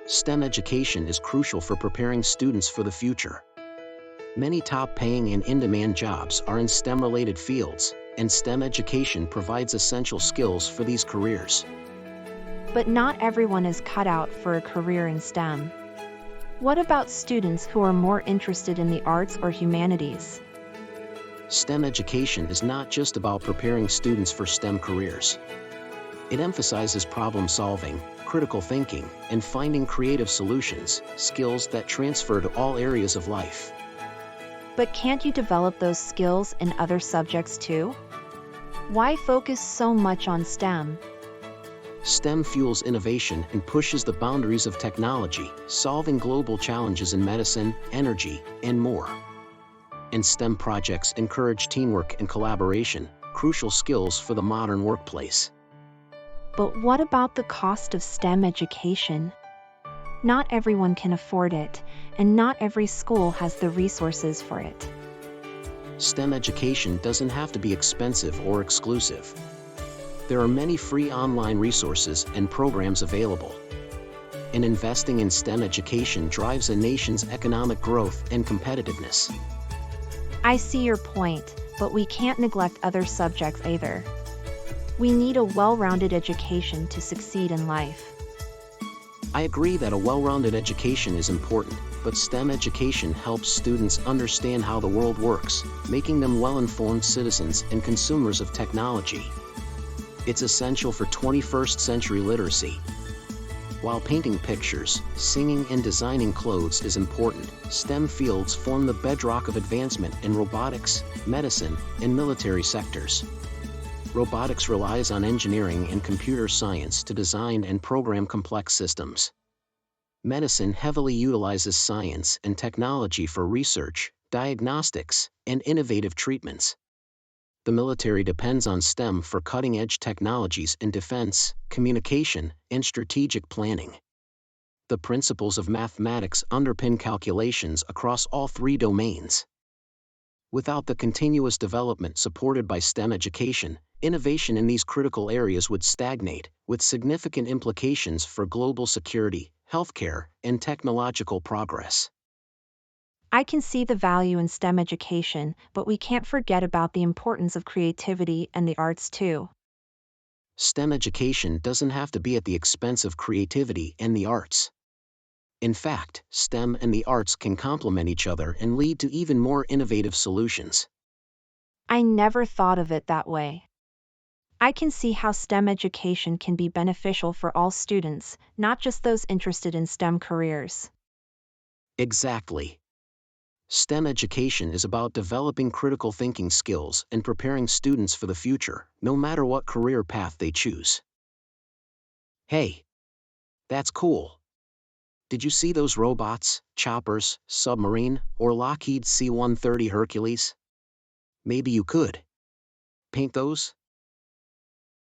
STEM education is crucial for preparing students for the future. Many top-paying and in-demand jobs are in STEM-related fields, and STEM education provides essential skills for these careers. But not everyone is cut out for a career in STEM. What about students who are more interested in the arts or humanities? STEM education is not just about preparing students for STEM careers. It emphasizes problem-solving, critical thinking, and finding creative solutions, skills that transfer to all areas of life. But can't you develop those skills in other subjects too? Why focus so much on STEM? STEM fuels innovation and pushes the boundaries of technology, solving global challenges in medicine, energy, and more. And STEM projects encourage teamwork and collaboration, crucial skills for the modern workplace. But what about the cost of STEM education? Not everyone can afford it, and not every school has the resources for it. STEM education doesn't have to be expensive or exclusive. There are many free online resources and programs available. And investing in STEM education drives a nation's economic growth and competitiveness. I see your point, but we can't neglect other subjects either. We need a well-rounded education to succeed in life. I agree that a well-rounded education is important, but STEM education helps students understand how the world works, making them well-informed citizens and consumers of technology. It's essential for 21st century literacy. While painting pictures, singing and designing clothes is important, STEM fields form the bedrock of advancement in robotics, medicine, and military sectors. Robotics relies on engineering and computer science to design and program complex systems. Medicine heavily utilizes science and technology for research, diagnostics, and innovative treatments. The military depends on STEM for cutting-edge technologies in defense, communication, and strategic planning. The principles of mathematics underpin calculations across all three domains. Without the continuous development supported by STEM education, innovation in these critical areas would stagnate, with significant implications for global security, healthcare, and technological progress. I can see the value in STEM education, but we can't forget about the importance of creativity and the arts too. STEM education doesn't have to be at the expense of creativity and the arts. In fact, STEM and the arts can complement each other and lead to even more innovative solutions. I never thought of it that way. I can see how STEM education can be beneficial for all students, not just those interested in STEM careers. Exactly. STEM education is about developing critical thinking skills and preparing students for the future, no matter what career path they choose. Hey, that's cool. Did you see those robots, choppers, submarine, or Lockheed C-130 Hercules? Maybe you could paint those?